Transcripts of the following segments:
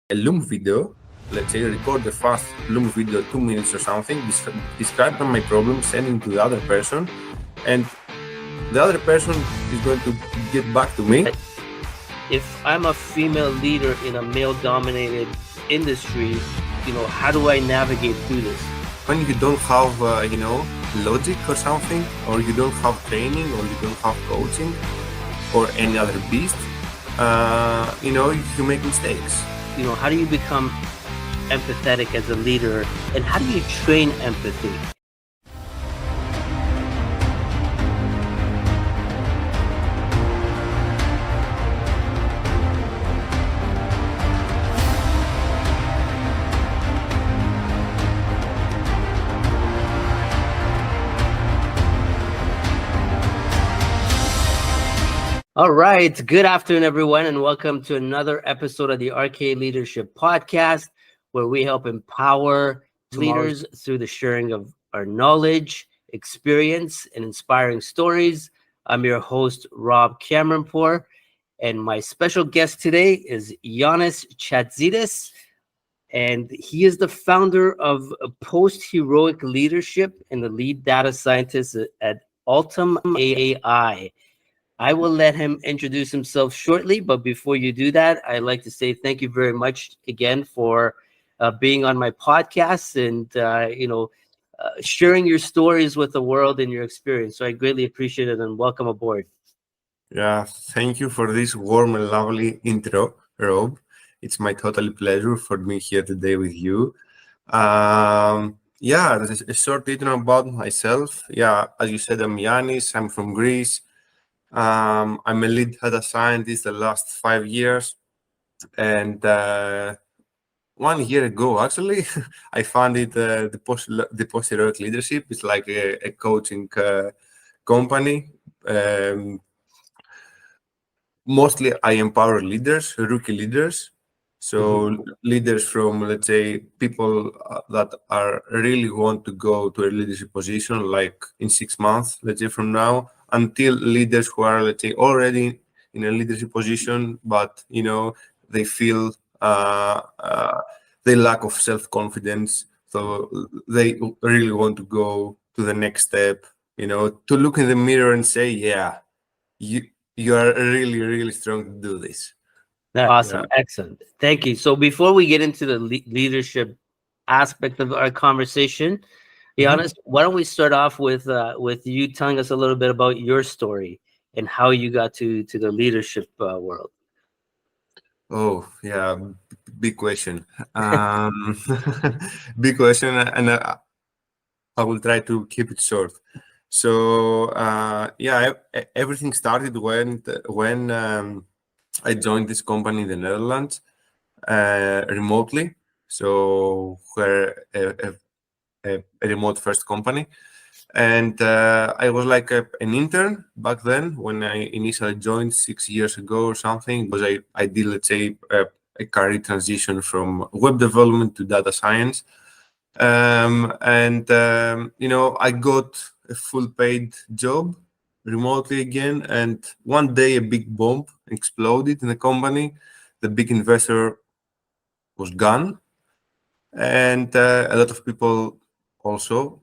a Loom video, let's say record a fast Loom video, 2 minutes or something, describe my problem, sending to the other person, and the other person is going to get back to me. If I'm a female leader in a male-dominated industry, how do I navigate through this? When you don't have, logic or something, or you don't have training, or you don't have coaching, or any other beast, you make mistakes. How do you become empathetic as a leader, and how do you train empathy? All right. Good afternoon, everyone, and welcome to another episode of the RK Leadership Podcast, where we help empower leaders through the sharing of our knowledge, experience, and inspiring stories. I'm your host, Rob Cameronpour, and my special guest today is Giannis Chatzidis, and he is the founder of Post-Heroic Leadership and the lead data scientist at Ultim AI. I will let him introduce himself shortly, but before you do that, I'd like to say thank you very much again for being on my podcast and sharing your stories with the world and your experience. So I greatly appreciate it and welcome aboard. Yeah, thank you for this warm and lovely intro, Rob. It's my total pleasure for being here today with you. A short intro about myself. Yeah, as you said, I'm Giannis. I'm from Greece. I'm a lead data scientist the last 5 years, and 1 year ago, actually, I founded the Post-Heroic Leadership. It's like a coaching company. Mostly, I empower leaders, rookie leaders. So leaders from, let's say, people that are really want to go to a leadership position, like in 6 months, let's say from now, until leaders who are, let's say, already in a leadership position, but they feel they lack of self-confidence, so they really want to go to the next step. To look in the mirror and say, "Yeah, you are really, really strong to do this." Awesome. Yeah. Excellent. Thank you. So before we get into the leadership aspect of our conversation, Giannis, why don't we start off with you telling us a little bit about your story and how you got to the leadership world? Oh, yeah, big question. Big question, and I will try to keep it short. So, everything started when I joined this company in the Netherlands remotely. So we're a remote first company. And I was like an intern back then when I initially joined 6 years ago or something, because I did, let's say, a career transition from web development to data science. I got a full paid job remotely again. And one day a big bomb exploded in the company. The big investor was gone. And a lot of people also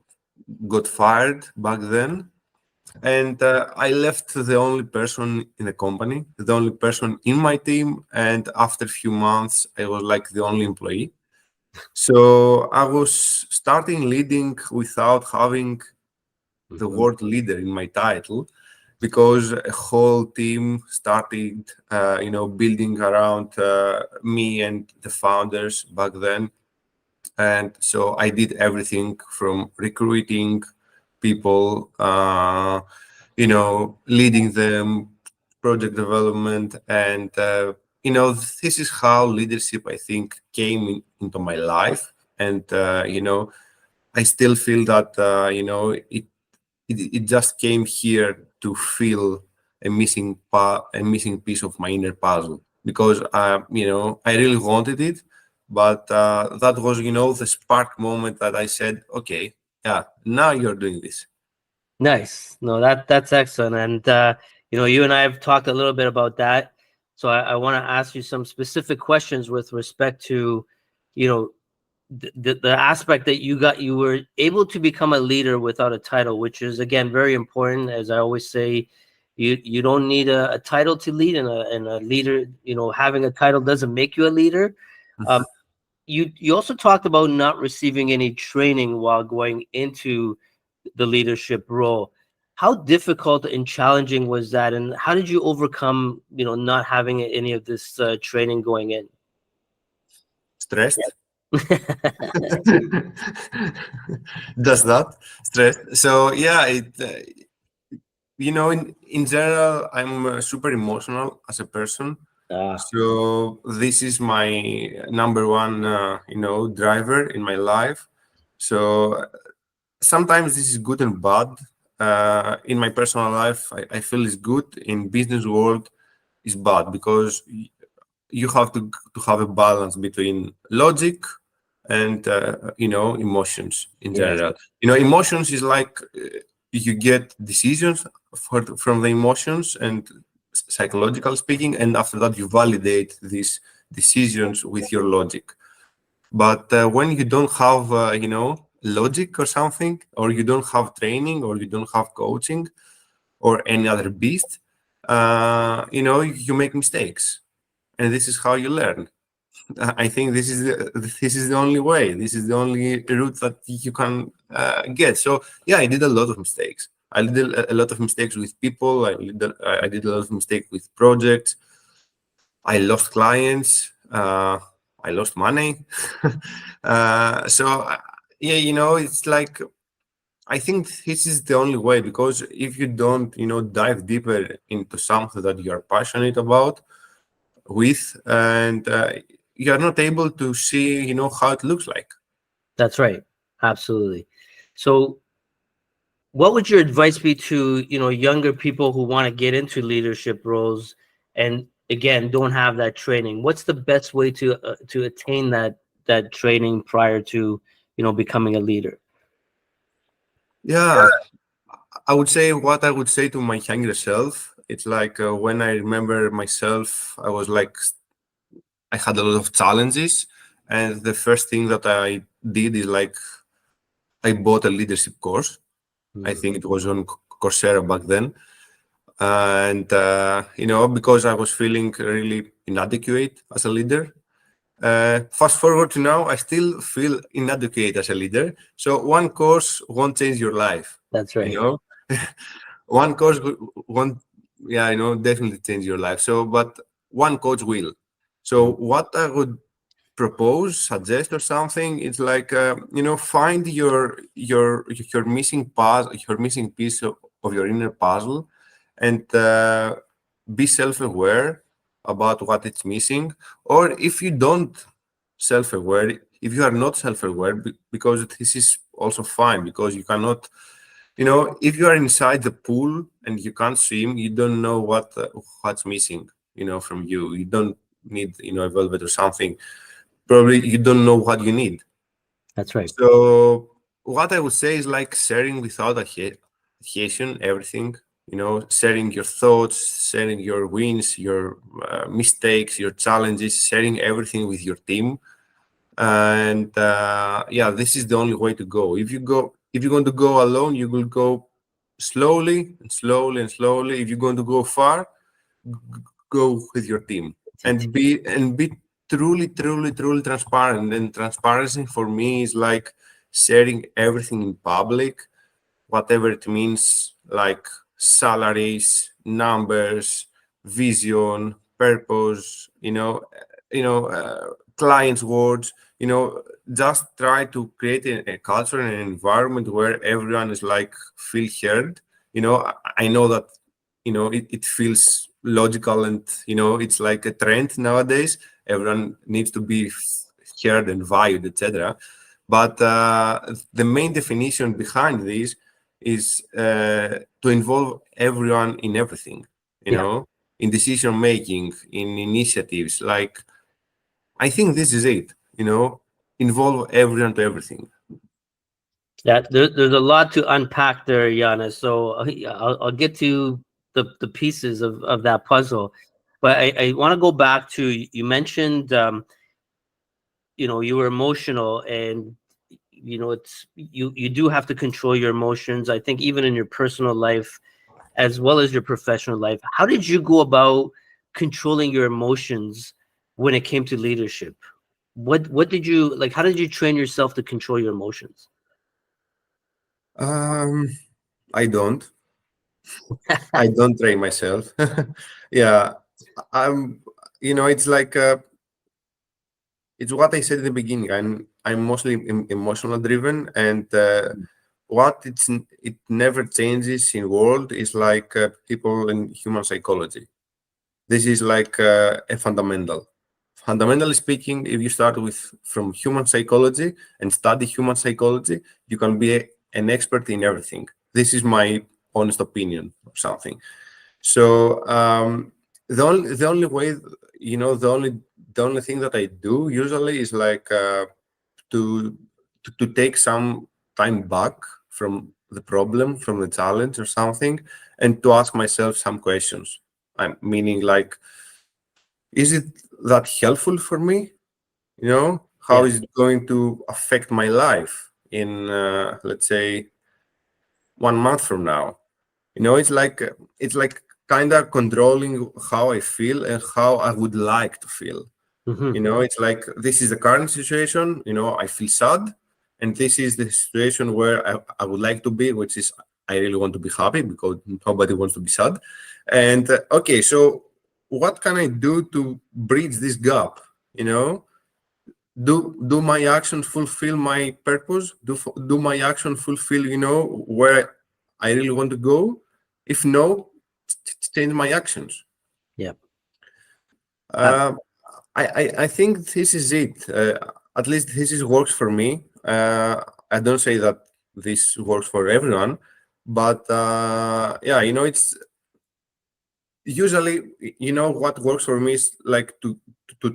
got fired back then. And I left the only person in the company, the only person in my team. And after a few months, I was like the only employee. So I was starting leading without having the word leader in my title, because a whole team started, building around me and the founders back then. And so I did everything from recruiting people, leading them, project development. And, this is how leadership, I think, came into my life. And, I still feel that, it just came here to fill a missing piece of my inner puzzle, because, I really wanted it. But that was, the spark moment that I said, okay, yeah, now you're doing this. Nice. No, that's excellent. And, you and I have talked a little bit about that. So I want to ask you some specific questions with respect to, you know, the aspect that you were able to become a leader without a title, which is again very important. As I always say, you don't need a title to lead, and a leader, having a title doesn't make you a leader. Um, you also talked about not receiving any training while going into the leadership role. How difficult and challenging was that, and how did you overcome, not having any of this training going in? Stressed. Yeah. Does that stressed? So yeah, in general, I'm super emotional as a person. Ah, So this is my number one, driver in my life. So sometimes this is good and bad. In my personal life, I feel it's good. In business world, it's bad because you have to have a balance between logic and emotions in yes, general. Emotions is like you get decisions from the emotions and psychological speaking, and after that you validate these decisions with your logic. But when you don't have logic or something, or you don't have training, or you don't have coaching or any other beast, you make mistakes, and this is how you learn. I think this is the only way. This is the only route that you can get. So yeah, I did a lot of mistakes. I did a lot of mistakes with people. I did a lot of mistakes with projects. I lost clients. I lost money. So yeah, it's like I think this is the only way, because if you don't, dive deeper into something that you are passionate about with, and you are not able to see how it looks like. that's right. Absolutely. So, what would your advice be to, younger people who want to get into leadership roles and again don't have that training? What's the best way to attain that training prior to, becoming a leader? Yeah, I would say what I would say to my younger self. It's like when I remember myself, I was like, I had a lot of challenges, and the first thing that I did is like I bought a leadership course. I Mm, think it was on Coursera back then, and because I was feeling really inadequate as a leader. Fast forward to now, I still feel inadequate as a leader. So one course won't change your life. that's You right. know, one coach won't, yeah, definitely change your life. So, but one coach will. So, Mm, what I would propose, suggest, or something, it's like find your missing puzzle, your missing piece of your inner puzzle, and be self-aware about what it's missing. Or if you don't self-aware, if you are not self-aware, because this is also fine, because you cannot, if you are inside the pool and you can't swim, you don't know what's missing, from you. You don't need, a velvet or something. Probably you don't know what you need. that's right. So what I would say is like sharing without adhesion everything. Sharing your thoughts, sharing your wins, your mistakes, your challenges, sharing everything with your team. And yeah, this is the only way to go. If you're going to go alone, you will go slowly and slowly and slowly. If you're going to go far, go with your team, and be truly transparent. And transparency for me is like sharing everything in public, whatever it means, like salaries, numbers, vision, purpose, clients' words. Just try to create a culture and an environment where everyone is like feel heard. I know that it feels logical, and it's like a trend nowadays. Everyone needs to be heard and valued, etc. But the main definition behind this is to involve everyone in everything, Yeah. in decision making, in initiatives. Like, I think this is it, involve everyone to everything. Yeah, there's a lot to unpack there, Giannis. So I'll get to the pieces of that puzzle. But I want to go back to, you mentioned, you were emotional, and it's you do have to control your emotions. I think even in your personal life as well as your professional life. How did you go about controlling your emotions when it came to leadership? What did you like? How did you train yourself to control your emotions? Um, I don't. I don't train myself. Yeah, I'm. It's like it's what I said at the beginning. I'm mostly emotional driven, and it never changes in world is like people in human psychology. This is like a fundamental. Fundamentally speaking, if you start with from human psychology and study human psychology, you can be an expert in everything. This is my honest opinion or something. So the only way, the only thing that I do usually is like to to take some time back from the problem, from the challenge or something, and to ask myself some questions. I'm meaning like, is it that helpful for me? How Yeah. is it going to affect my life in let's say 1 month from now? It's like kind of controlling how I feel and how I would like to feel. Hmm. It's like this is the current situation. I feel sad, and this is the situation where I would like to be, which is I really want to be happy because nobody wants to be sad. And okay, so what can I do to bridge this gap? You know, do my actions fulfill my purpose? Do my action fulfill where I really want to go? If no, change my actions. Yeah. Uh, Uh, I think this is it. At least this is works for me. I don't say that this works for everyone, but yeah, it's usually what works for me is like to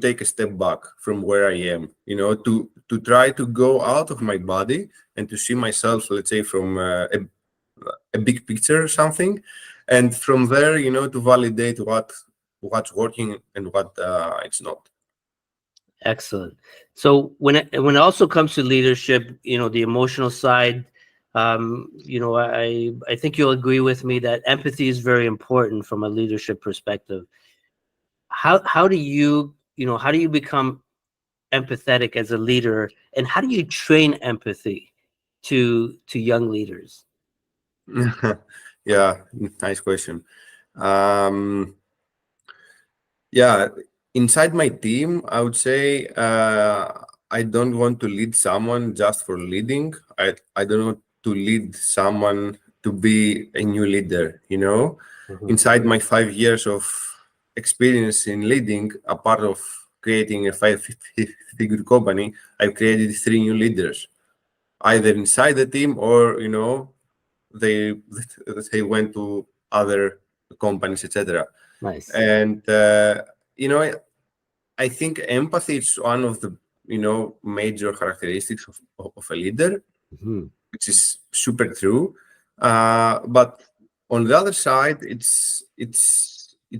take a step back from where I am. To try to go out of my body and to see myself, let's say, from a big picture or something, and from there, to validate what's working and what it's not. Excellent. So when it also comes to leadership, the emotional side, I think you'll agree with me that empathy is very important from a leadership perspective. How do you become empathetic as a leader, and how do you train empathy to young leaders? Yeah, nice question. Um, yeah, inside my team, I would say I don't want to lead someone just for leading. I don't want to lead someone to be a new leader. Mhm. Inside my 5 years of experience in leading, a part of creating a five-figure company, I've created three new leaders, either inside the team or they they went to other companies, etc. Nice. And you know I think empathy is one of the major characteristics of a leader, Mhm. which is super true. But on the other side, it's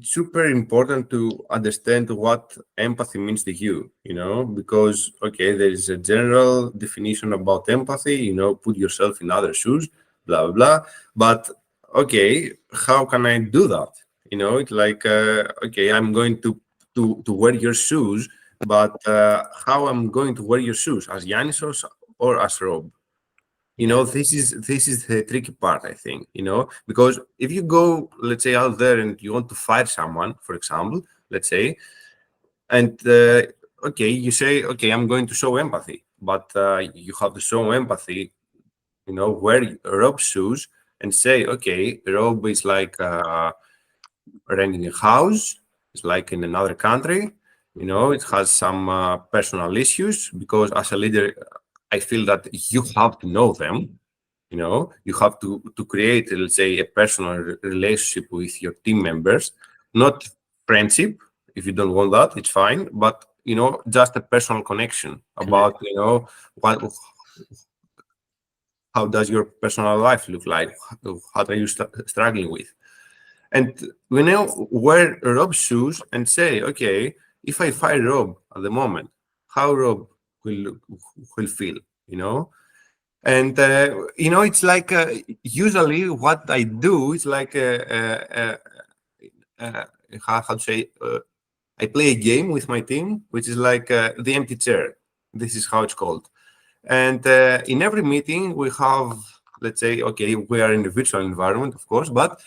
super important to understand what empathy means to you. Because okay, there is a general definition about empathy. Put yourself in other shoes, blah blah blah. But okay, how can I do that? It's like okay, I'm going to wear your shoes, but how I'm going to wear your shoes as Giannis or as Rob? Yeah. This is the tricky part, I think. Because if you go, let's say, out there and you want to fire someone, for example, let's say, and okay, you say, okay, I'm going to show empathy, but you have to show empathy, wear Rob's shoes and say, okay, Rob is like renting a house. It's like in another country. It has some personal issues because as a leader, I feel that you have to know them. You have to create, let's say, a personal relationship with your team members, not friendship. If you don't want that, it's fine. But just a personal connection Connect. about what how does your personal life look like? What are you struggling with? And we now wear Rob's shoes and say, okay, if I fire Rob at the moment, how Rob will feel, you know? And it's like usually what I do is like how to say I play a game with my team, which is like the empty chair. This is how it's called. And in every meeting, we have, let's say, okay, we are in a virtual environment, of course, but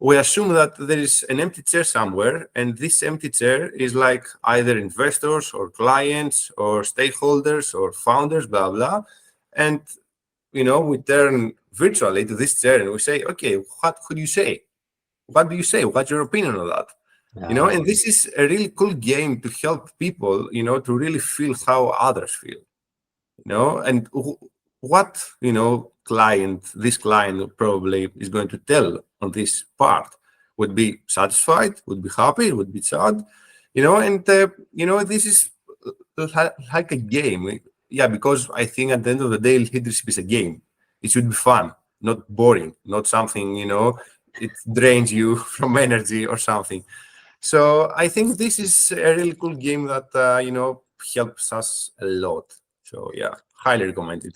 we assume that there is an empty chair somewhere, and this empty chair is like either investors or clients or stakeholders or founders, blah, blah. And, we turn virtually to this chair and we say, okay, what could you say? What do you say? What's your opinion on that? And this is a really cool game to help people, to really feel how others feel, and what, this client probably is going to tell on this part would be satisfied, would be happy, would be sad, and, this is like a game. Yeah, because I think at the end of the day, leadership is a game. It should be fun, not boring, not something, it drains you from energy or something. So I think this is a really cool game that helps us a lot. So yeah, highly recommended.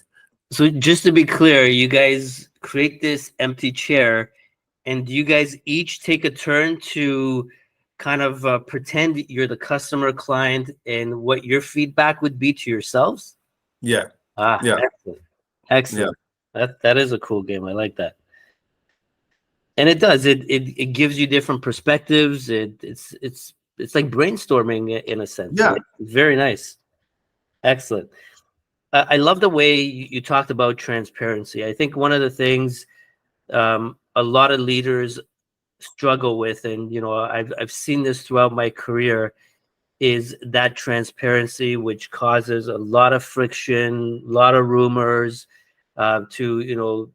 So just to be clear, you guys create this empty chair, and do you guys each take a turn to kind of pretend you're the customer client and what your feedback would be to yourselves? Yeah, Ah, yeah, excellent. Excellent. That is a cool game. I like that. And it does. It gives you different perspectives. It's like brainstorming in a sense. yeah. Very nice. Excellent. I love the way you talked about transparency. I think one of the things a lot of leaders struggle with, and I've seen this throughout my career, is that transparency, which causes a lot of friction, a lot of rumors, to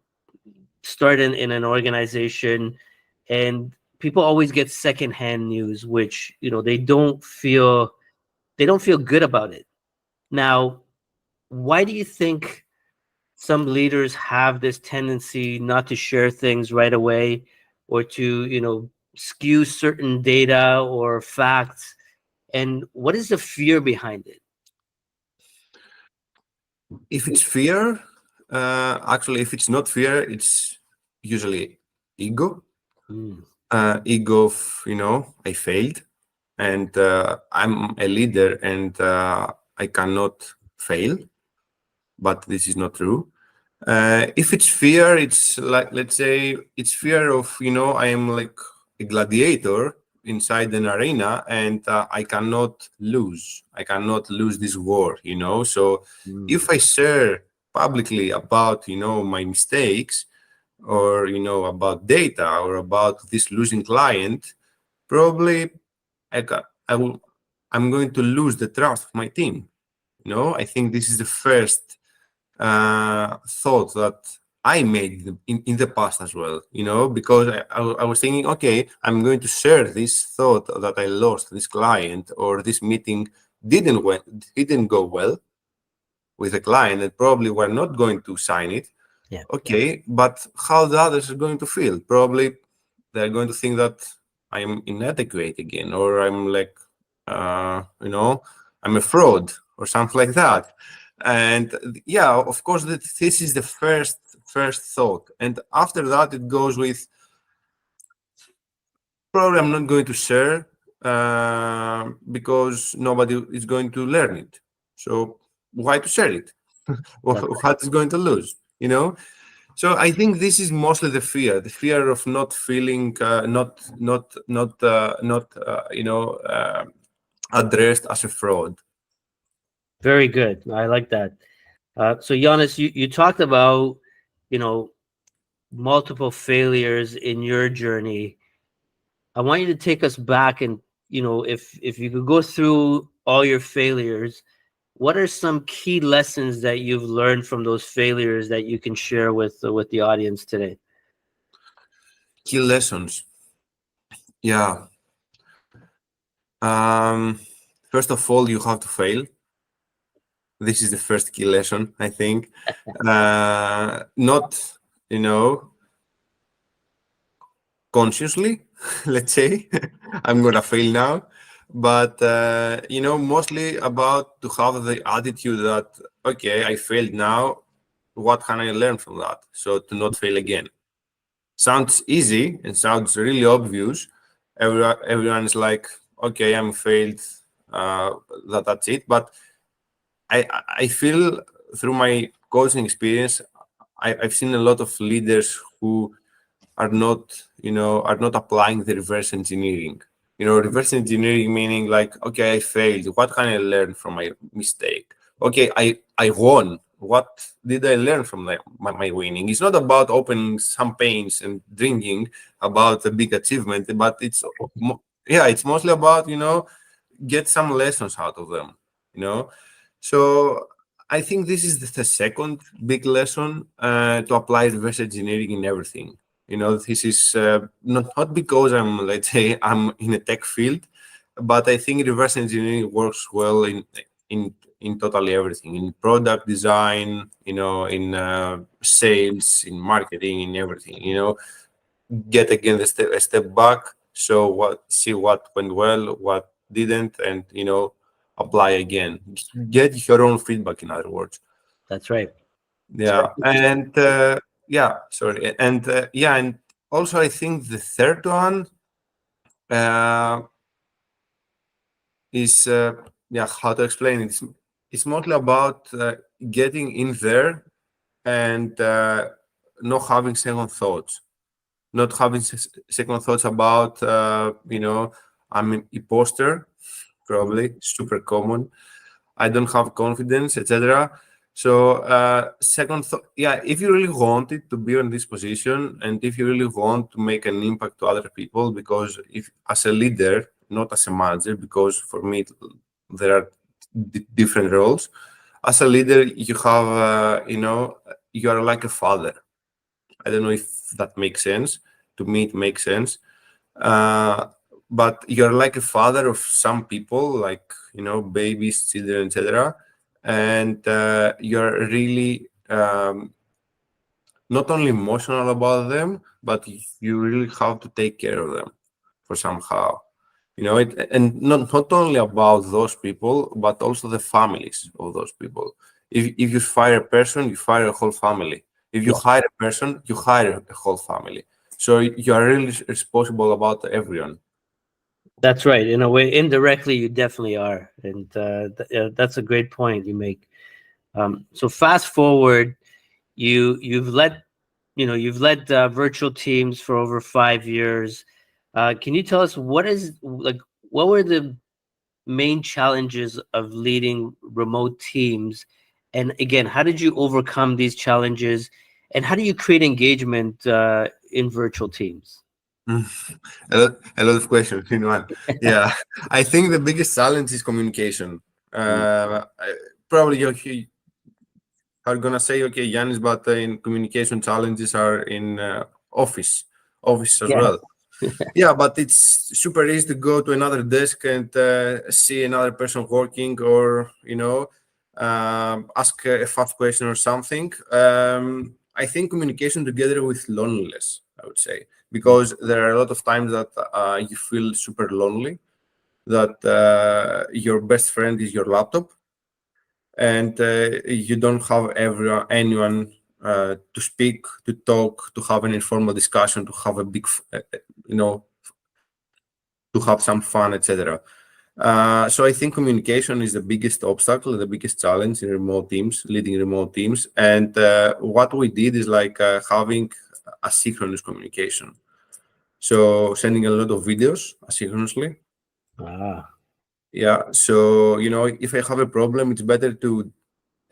start in an organization, and people always get secondhand news, which they don't feel good about it. Now, why do you think some leaders have this tendency not to share things right away, or to skew certain data or facts? And what is the fear behind it? If it's fear, actually, if it's not fear, it's usually ego. Mm. Ego of, I failed, and I'm a leader, and I cannot fail. But this is not true. If it's fear, it's like, let's say, it's fear of, I am like a gladiator inside an arena, and I cannot lose. I cannot lose this war, So if I share publicly about, my mistakes, or, about data, or about this losing client, probably I'm going to lose the trust of my team. I think this is the first thought that I made in the past as well, because I was thinking, okay, I'm going to share this thought that I lost this client, or this meeting didn't go well with the client, and probably we're not going to sign it. Yeah. Okay, but how the others are going to feel? Probably they're going to think that I'm inadequate again, or I'm like, I'm a fraud or something like that. And yeah, of course, this is the first thought, and after that it goes with, probably I'm not going to share because nobody is going to learn it. So why to share it? What is going to lose? So I think this is mostly the fear of not feeling, addressed as a fraud. Very good. I like that. So Giannis, you talked about, you know, multiple failures in your journey. I want you to take us back, and if you could go through all your failures, what are some key lessons that you've learned from those failures that you can share with the audience today? Key lessons. Yeah. First of all, you have to fail. This is the first key lesson, I think. Not, consciously, let's say. I'm gonna fail now, but mostly about to have the attitude that okay, I failed now. What can I learn from that? So to not fail again. Sounds easy and sounds really obvious. Everyone is like, okay, I'm failed. Uh, that's it. But I feel through my coaching experience, I've seen a lot of leaders who are not applying the reverse engineering. Reverse engineering meaning like, okay, I failed. What can I learn from my mistake? Okay, I won. What did I learn from my winning? It's not about opening champagnes and drinking about a big achievement, but it's mostly about get some lessons out of them. You know, so I think this is the second big lesson to apply reverse engineering in everything. This is not because let's say, I'm in a tech field, but I think reverse engineering works well in totally everything, in product design, in sales, in marketing, in everything. Get again a step back, see what went well, what didn't, and apply again. Get your own feedback, in other words. That's right. Yeah, and sorry, and and also I think the third one uh, is how to explain it. It's mostly about getting in there and not having second thoughts, not having second thoughts about I'm an imposter, probably super common. I don't have confidence, etc. So second thought, if you really wanted to be in this position, and if you really want to make an impact to other people, because if as a leader, not as a manager, because for me there are different roles. As a leader, you have you are like a father. I don't know if that makes sense. To me, it makes sense. Uh, but you're like a father of some people, like babies, children, etc. And you're really not only emotional about them, but you really have to take care of them for somehow. And not only about those people, but also the families of those people. If you fire a person, you fire a whole family. If you Yeah, hire a person, you hire a whole family. So you are really responsible about everyone. that's right. In a way, indirectly, you definitely are, and that's a great point you make. So fast forward, you've led virtual teams for over 5 years. Can you tell us what were the main challenges of leading remote teams, and again, how did you overcome these challenges, and how do you create engagement in virtual teams? Mm. A lot of questions in one. Yeah, I think the biggest challenge is communication. Mm. Probably you are gonna say, okay, Giannis, but in communication challenges are in office as Yes. well. Yeah, but it's super easy to go to another desk and see another person working, or ask a fast question or something. I think communication together with loneliness, I would say, because there are a lot of times that you feel super lonely, that your best friend is your laptop, and you don't have anyone to speak, to talk, to have an informal discussion, to have a you know, to have some fun, etc. So I think communication is the biggest obstacle, the biggest challenge in remote teams, leading remote teams. And what we did is like having asynchronous communication. So sending a lot of videos asynchronously. Ah, Yeah. So if I have a problem, it's better to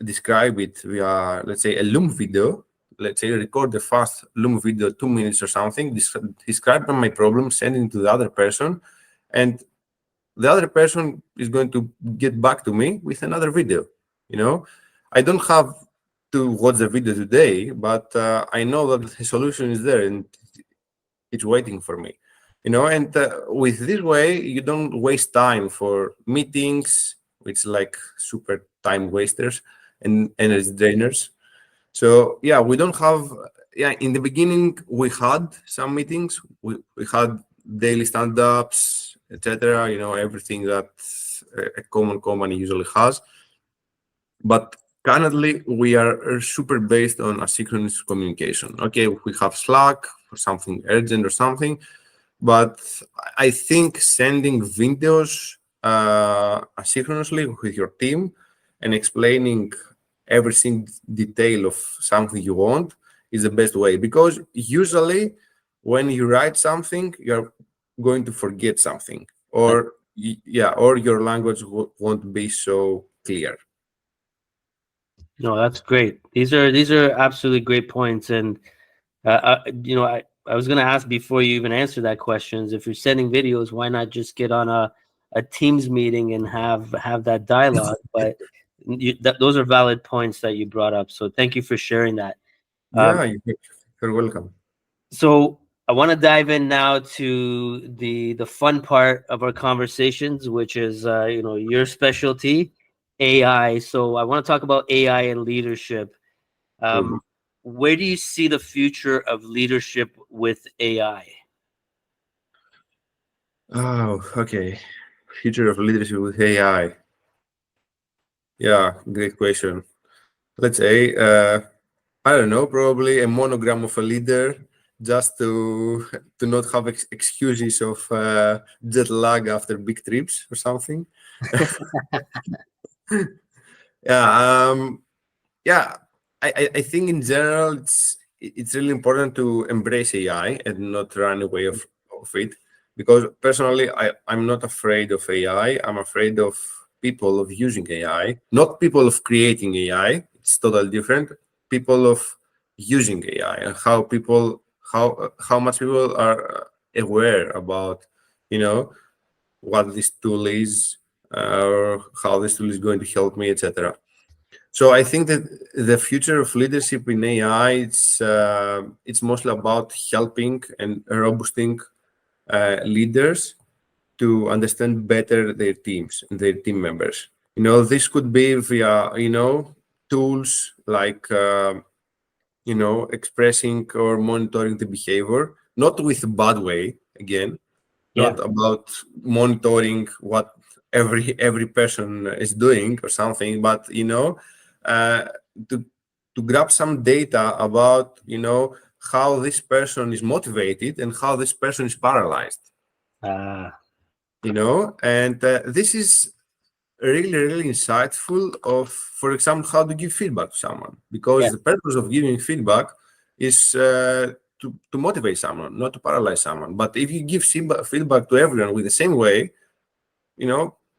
describe it via, let's say, a Loom video. Let's say record a fast Loom video, 2 minutes or something, describe my problem, send it to the other person, and the other person is going to get back to me with another video. I don't have to watch the video today, but I know that the solution is there and it's waiting for me. And with this way, you don't waste time for meetings, which like super time wasters and energy drainers. So yeah, we don't have. Yeah, in the beginning we had some meetings. We had daily stand-ups, etc. Everything that a common company usually has. But currently, we are super based on asynchronous communication. Okay, we have Slack for something urgent or something, but I think sending videos asynchronously with your team and explaining every single detail of something you want is the best way, because usually when you write something, you're going to forget something, or or your language won't be so clear. No, that's great. These are absolutely great points. And I was gonna ask before you even answer that question is if you're sending videos, why not just get on a Teams meeting and have that dialogue? But those are valid points that you brought up. So thank you for sharing that. Yeah, you're welcome. So I want to dive in now to the fun part of our conversations, which is your specialty, AI. So I want to talk about AI and leadership. Cool. Where do you see the future of leadership with AI? Oh, okay. Future of leadership with AI. Yeah, great question. Let's say, I don't know, probably a monogram of a leader, just to not have excuses of jet lag after big trips or something. Yeah, yeah. I think in general it's really important to embrace AI and not run away of it. Because personally, I'm not afraid of AI. I'm afraid of people of using AI, not people of creating AI. It's totally different. People of using AI and how much people are aware about, what this tool is, or how this tool is going to help me, etc. So I think that the future of leadership in AI, it's mostly about helping and robusting leaders to understand better their teams and their team members. This could be via tools like expressing or monitoring the behavior, not with a bad way. Again, Yeah. not about monitoring what every person is doing or something, but uh, to grab some data about how this person is motivated and how this person is paralyzed. And this is really insightful of, for example, how to give feedback to someone, Yeah. because the purpose of giving feedback is to motivate someone, not to paralyze someone. But if you give feedback to everyone with the same way,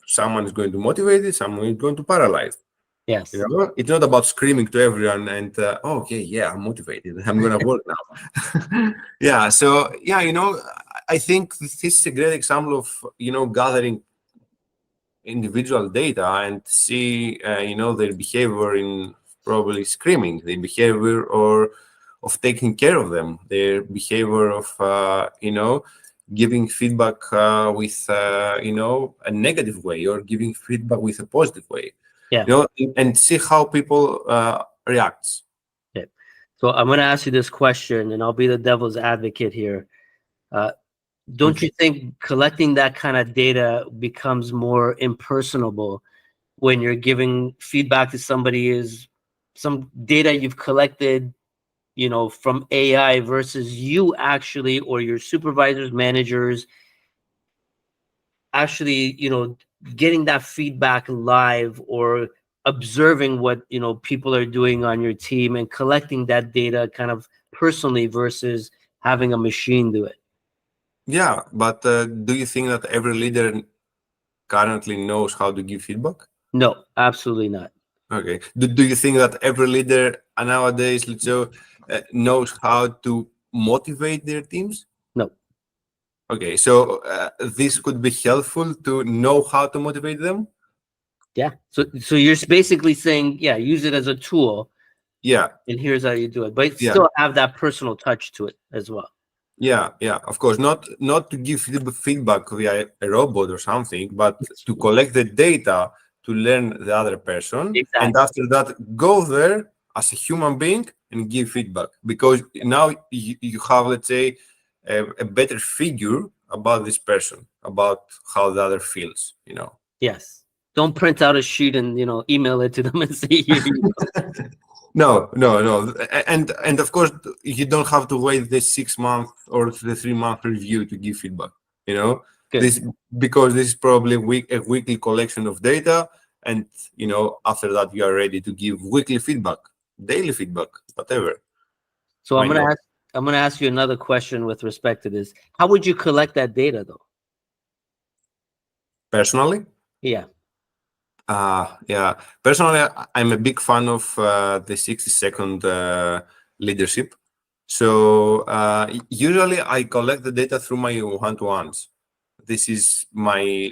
someone is going to motivate it, someone is going to paralyze. Yes. It's not about screaming to everyone and oh, okay, yeah, I'm motivated, I'm gonna work now. Yeah, so yeah, I think this is a great example of gathering individual data and see their behavior in probably screaming, their behavior or of taking care of them, their behavior of giving feedback with a negative way, or giving feedback with a positive way. Yeah. And see how people reacts. Okay. So I'm going to ask you this question, and I'll be the devil's advocate here. Don't you think collecting that kind of data becomes more impersonable when you're giving feedback to somebody is some data you've collected, from AI versus you actually, or your supervisors, managers actually, getting that feedback live, or observing what, people are doing on your team and collecting that data kind of personally versus having a machine do it? Yeah, but do you think that every leader currently knows how to give feedback? No, absolutely not. Okay. Do you think that every leader nowadays, let's say, knows how to motivate their teams? No. Okay, so this could be helpful to know how to motivate them. Yeah. So you're basically saying, yeah, use it as a tool, Yeah, and here's how you do it, but yeah, still have that personal touch to it as well. yeah. Of course, not to give feedback via a robot or something, but to collect the data to learn the other person, Exactly. and after that, go there as a human being and give feedback. Because now you have, let's say, a better figure about this person, about how the other feels, Yes. Don't print out a sheet and email it to them and say, here you go. No. And of course, you don't have to wait the 6 month or the 3 month review to give feedback. Good. This because this is probably a weekly collection of data, and after that you are ready to give weekly feedback, daily feedback, whatever. So Why not? I'm gonna ask you another question with respect to this. How would you collect that data though? Personally, Yeah. yeah. Personally, I'm a big fan of the 60-second leadership. So usually I collect the data through my one-to-ones. This is my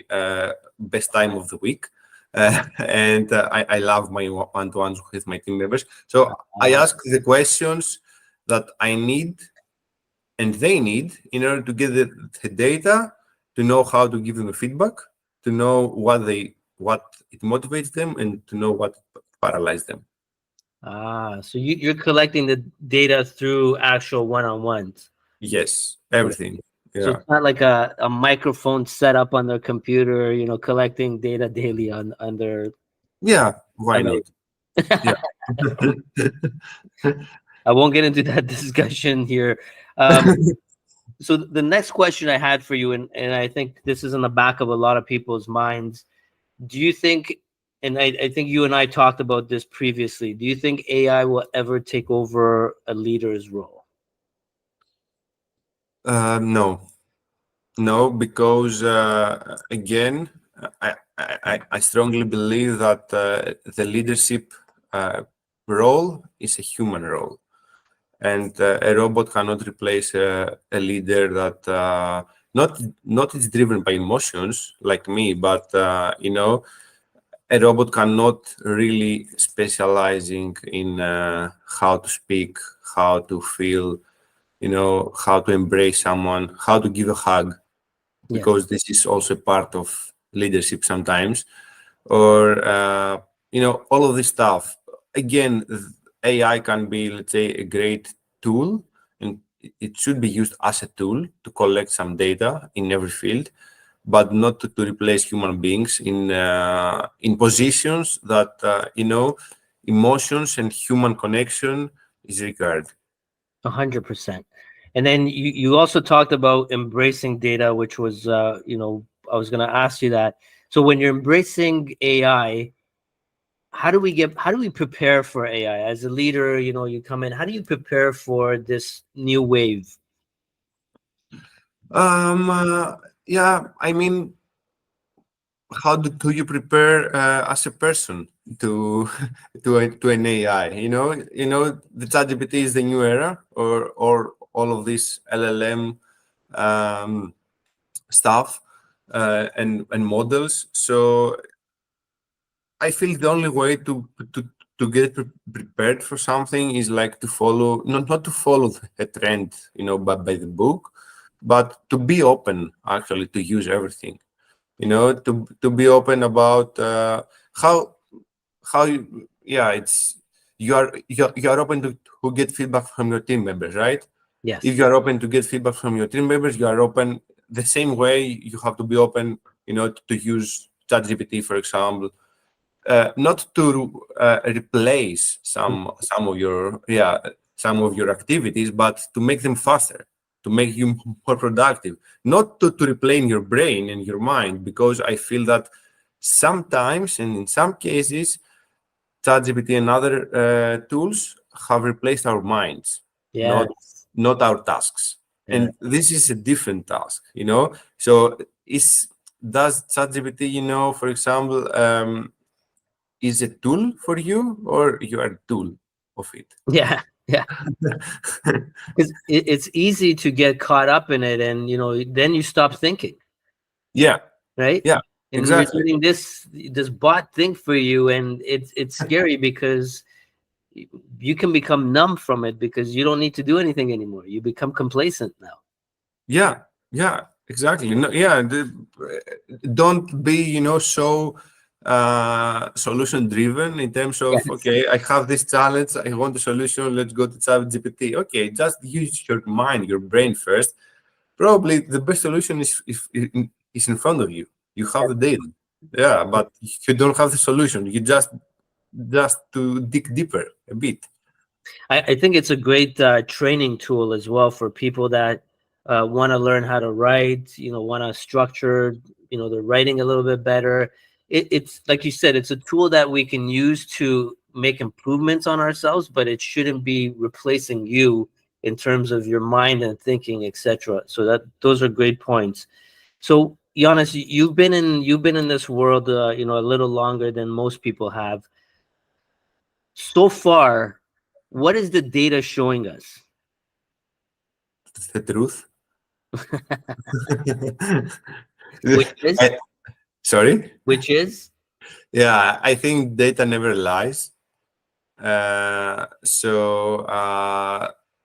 best time of the week. And I love my one-to-ones with my team members. So I ask the questions that I need and they need in order to get the data, to know how to give them a feedback, to know what it motivates them, and to know what paralyzes them. So you're collecting the data through actual one-on-ones. Yes, Okay. everything. So Yeah. it's not like a microphone set up on their computer, collecting data daily on their. Yeah, why not? Yeah. I won't get into that discussion here. So the next question I had for you, and I think this is in the back of a lot of people's minds. Do you think, and I think you and I talked about this previously, do you think AI will ever take over a leader's role? No, because again, I strongly believe that the leadership role is a human role, and a robot cannot replace a leader that not is driven by emotions like me, but a robot cannot really specializing in how to speak, how to feel, how to embrace someone, how to give a hug, Yeah. because this is also part of leadership sometimes, or all of this stuff. Again, AI can be, let's say, a great tool, and it should be used as a tool to collect some data in every field, but not to replace human beings in positions that emotions and human connection is required. 100%. And then you also talked about embracing data, which was, I was going to ask you that. So when you're embracing AI, how do we prepare for AI as a leader? You come in, how do you prepare for this new wave? Yeah, I mean, how do you prepare as a person to to an AI? The ChatGPT is the new era, or all of this LLM stuff and models. So I feel the only way to get prepared for something is like to follow, not to follow a trend, but by the book, but to be open actually to use everything. To be open about how it's you are open to get feedback from your team members, right? Yes. If you are open to get feedback from your team members, you are open the same way you have to be open, to use ChatGPT, for example, not to replace some of your activities, but to make them faster, to make you more productive, not to replace your brain and your mind, because I feel that sometimes and in some cases, ChatGPT and other tools have replaced our minds, Yes. not our tasks. Yeah. And this is a different task, So does ChatGPT, for example, is a tool for you, or you are a tool of it? Yeah. Because it's easy to get caught up in it, and then you stop thinking. Yeah. Right. Yeah. And Exactly. you're doing this bot think for you, and it's scary because you can become numb from it because you don't need to do anything anymore. You become complacent now. Yeah, exactly. No, yeah, don't be, so solution driven in terms of, Yes. okay, I have this challenge, I want a solution, let's go to ChatGPT. Okay, just use your mind, your brain first, Probably the best solution is in front of you. You have the data, yeah, but you don't have the solution. You just to dig deeper a bit. I think it's a great training tool as well for people that want to learn how to write, want to structure, their writing a little bit better. It's like you said, it's a tool that we can use to make improvements on ourselves, but it shouldn't be replacing you in terms of your mind and thinking, etc. So those are great points. So Giannis, you've been in this world, a little longer than most people have. So far, what is the data showing us? That's the truth. Which is, I- Sorry. which is, Yeah, I think data never lies.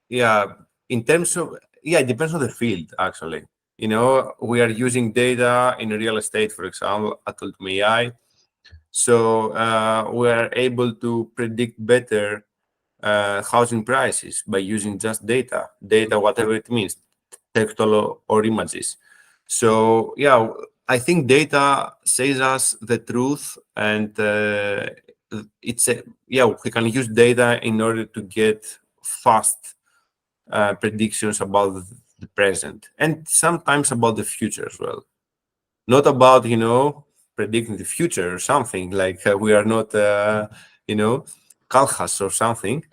Yeah, in terms of, yeah, it depends on the field actually. We are using data in real estate, for example, at Ultimate AI. So we are able to predict better housing prices by using just data, whatever it means, textual or images. So yeah, I think data says us the truth, and yeah, we can use data in order to get fast predictions about the present and sometimes about the future as well. Not about predicting the future or something like we are not you know Calhas or something,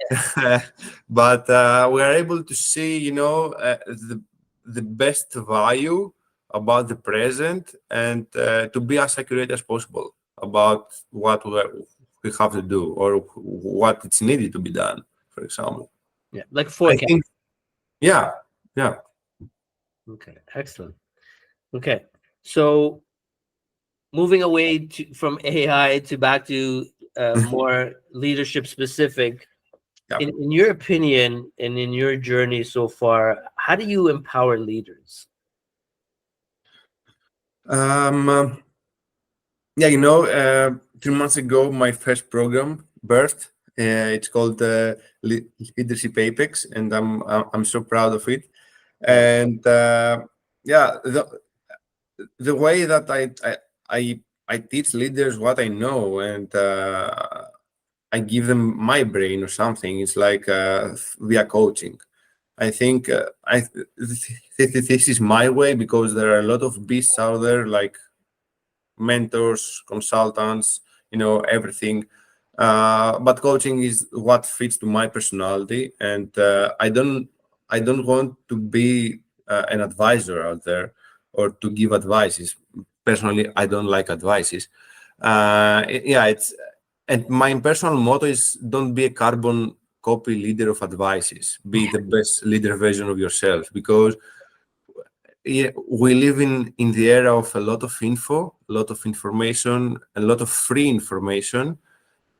but we are able to see the best value about the present and to be as accurate as possible about what we have to do or what it's needed to be done, for example. yeah, like I forecast. think, yeah, yeah. Okay, excellent. Okay, so moving away from AI to back to more leadership specific. Yeah. In your opinion and in your journey so far, how do you empower leaders? um Yeah, 3 months ago, my first program birthed. It's called Leadership Apex, and I'm so proud of it. Yeah. And yeah, the way that I I teach leaders what I know, and I give them my brain or something. It's like via coaching. I think this is my way because there are a lot of beasts out there, like mentors, consultants, everything. But coaching is what fits to my personality, and I don't want to be an advisor out there or to give advices. Personally, I don't like advices. Yeah, and my personal motto is don't be a carbon copy leader of advices. Be the best leader version of yourself because yeah, we live in the era of a lot of info, a lot of information, a lot of free information,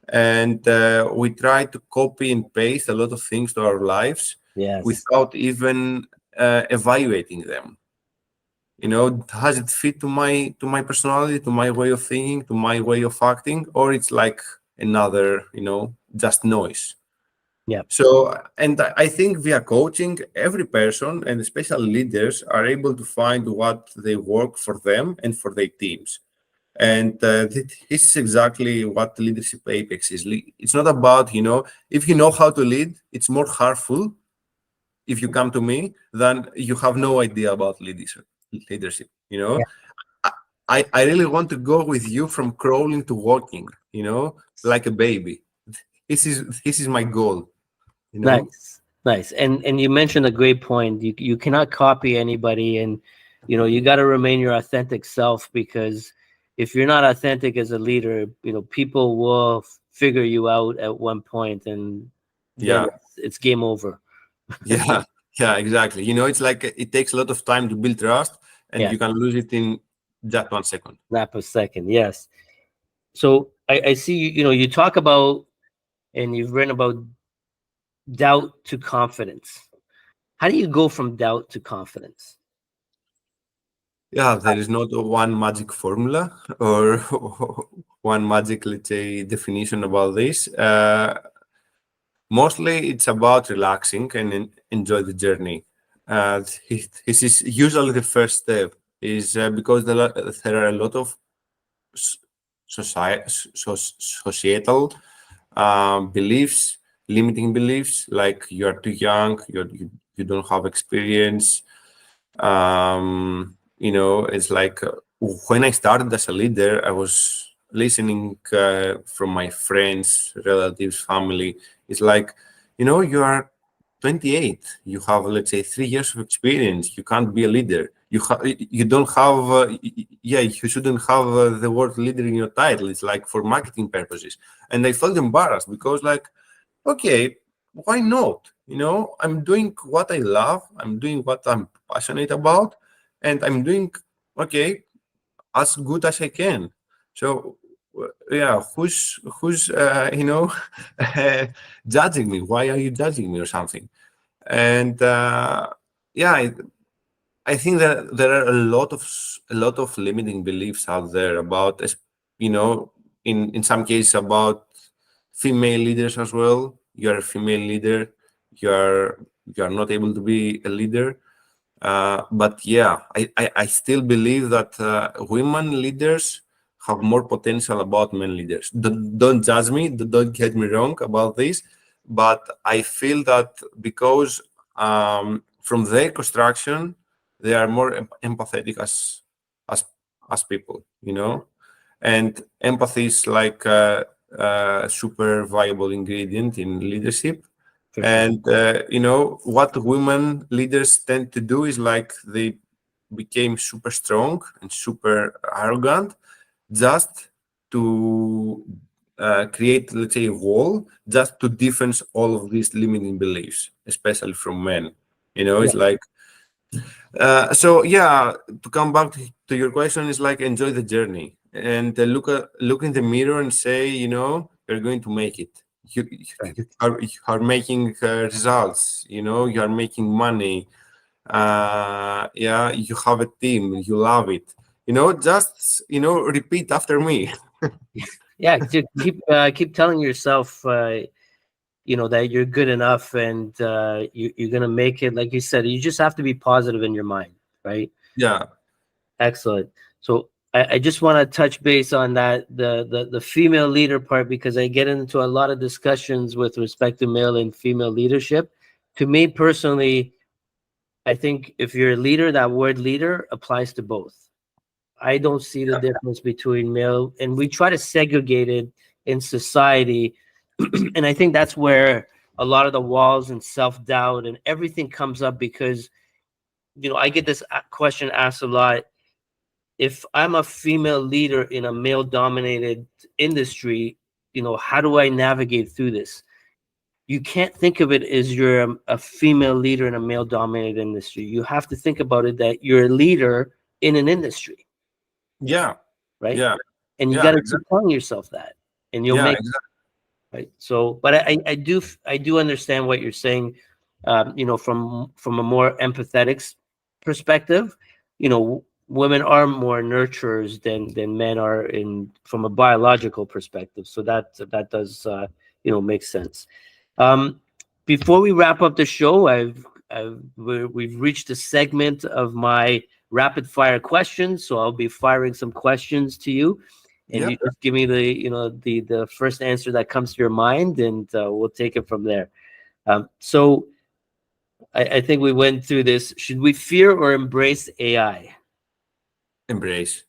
and we try to copy and paste a lot of things to our lives Yes. without even evaluating them. Does it fit to my personality, to my way of thinking, to my way of acting, or it's like another, just noise? Yeah. So, and I think via coaching, every person and especially leaders are able to find what they work for them and for their teams. And this is exactly what Leadership Apex is. It's not about, if you know how to lead, it's more harmful if you come to me than you have no idea about leadership. Yeah. I really want to go with you from crawling to walking, like a baby. This is my goal, you know. Nice. Nice. And you mentioned a great point. You cannot copy anybody, and you got to remain your authentic self, because if you're not authentic as a leader, people will figure you out at one point, and then Yeah. it's game over. Yeah, yeah, exactly. It's like it takes a lot of time to build trust, and Yeah, you can lose it in just 1 second. snap a second. Yes. So I see you talk about, and you've written about, doubt to confidence. How do you go from doubt to confidence? Yeah, there is not one magic formula or one magic, let's say, definition about this. Mostly, it's about relaxing and enjoy the journey. This is usually the first step, is because there are a lot of s- societal beliefs, limiting beliefs, like you are too young, you don't have experience. It's like when I started as a leader, I was listening from my friends, relatives, family. It's like, you are 28. You have, let's say, 3 years of experience. You can't be a leader. You don't have, yeah, you shouldn't have the word leader in your title. It's like for marketing purposes. And I felt embarrassed because, like, okay, why not? I'm doing what I love. I'm doing what I'm passionate about, and I'm doing okay as good as I can. So yeah, who's judging me? Why are you judging me or something? And yeah, I think that there are a lot of limiting beliefs out there about, you know, in some cases about female leaders as well. You are a female leader, you are you are not able to be a leader. But yeah, I still believe that women leaders have more potential about men leaders. Don't judge me, don't get me wrong about this, but I feel that because from their construction, they are more empathetic as as people, and empathy is like a super viable ingredient in leadership. For sure. And what women leaders tend to do is like they became super strong and super arrogant just to create, let's say, a wall just to defend all of these limiting beliefs, especially from men. Yeah. It's like so yeah, to come back to your question, is like enjoy the journey and look in the mirror and say, you're going to make it. You, Right. you are making results. You are making money. Yeah, you have a team. You love it. Just repeat after me. Yeah. To keep telling yourself, that you're good enough and you're gonna make it. Like you said, you just have to be positive in your mind, right? Yeah, Excellent. So I just want to touch base on that the female leader part, because I get into a lot of discussions with respect to male and female leadership. To me personally, I think if you're a leader, that word leader applies to both. I don't see the difference between male, and we try to segregate it in society. And I think that's where a lot of the walls and self-doubt and everything comes up, because I get this question asked a lot. If I'm a female leader in a male dominated industry, how do I navigate through this? You can't think of it as you're a female leader in a male dominated industry. You have to think about it that you're a leader in an industry, yeah, right? yeah, And you got yeah, to keep exactly. telling yourself that, and you'll Yeah, make exactly. right. So, but I do understand what you're saying. From a more empathetic perspective, women are more nurturers than men are in from a biological perspective. So that does make sense. Um, Before we wrap up the show, we've reached a segment of my rapid fire questions. So I'll be firing some questions to you, and Yeah, you just give me the first answer that comes to your mind, and we'll take it from there. So I think we went through this. Should we fear or embrace AI? embrace.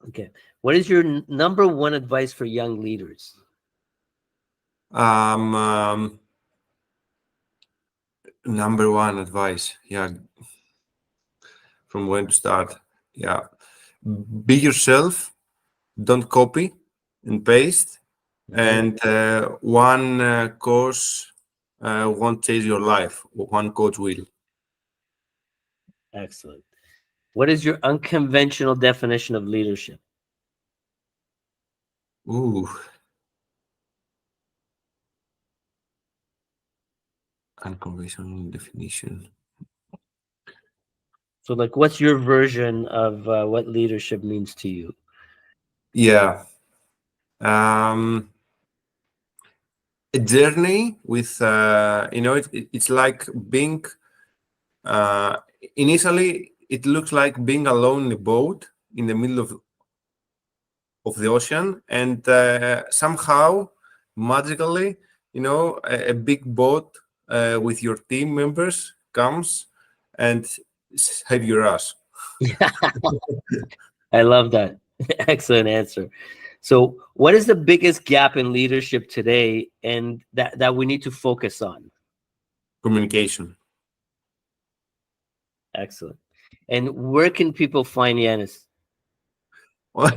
Okay. What is your number one advice for young leaders? Um, Number one advice. Yeah, from when to start. Yeah, be yourself. Don't copy and paste. Mhm. And one course won't change your life. One coach will. Excellent. What is your unconventional definition of leadership? Ooh, unconventional definition. So, like, what's your version of what leadership means to you? Yeah. Um, a journey with it's like being Uh, Initially, it looks like being alone in a boat in the middle of the ocean, and somehow, magically, a big boat with your team members comes and save your ass. I love that. Excellent answer. So, what is the biggest gap in leadership today, and that we need to focus on? Communication. Excellent. And where can people find Giannis? On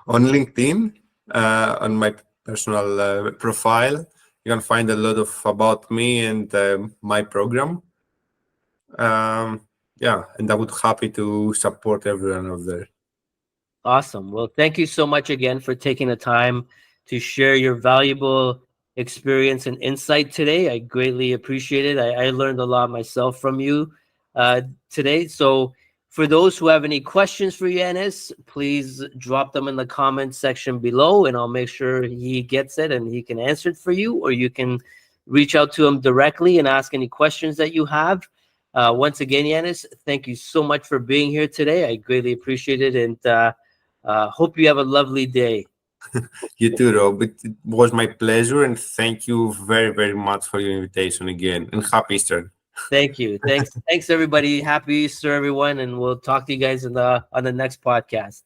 LinkedIn, on my personal profile, you can find a lot of about me and my program. Yeah, and I would happy to support everyone out there. Awesome. Well, thank you so much again for taking the time to share your valuable experience and insight today. I greatly appreciate it. I learned a lot myself from you today. So, for those who have any questions for Yanis, please drop them in the comment section below, and I'll make sure he gets it and he can answer it for you, or you can reach out to him directly and ask any questions that you have. Once again, Yanis, thank you so much for being here today. I greatly appreciate it, and hope you have a lovely day. You too, Rob. It was my pleasure, and thank you very, very much for your invitation again. And happy Easter. Thank you. Thanks everybody. Happy Easter, everyone, and we'll talk to you guys on the next podcast.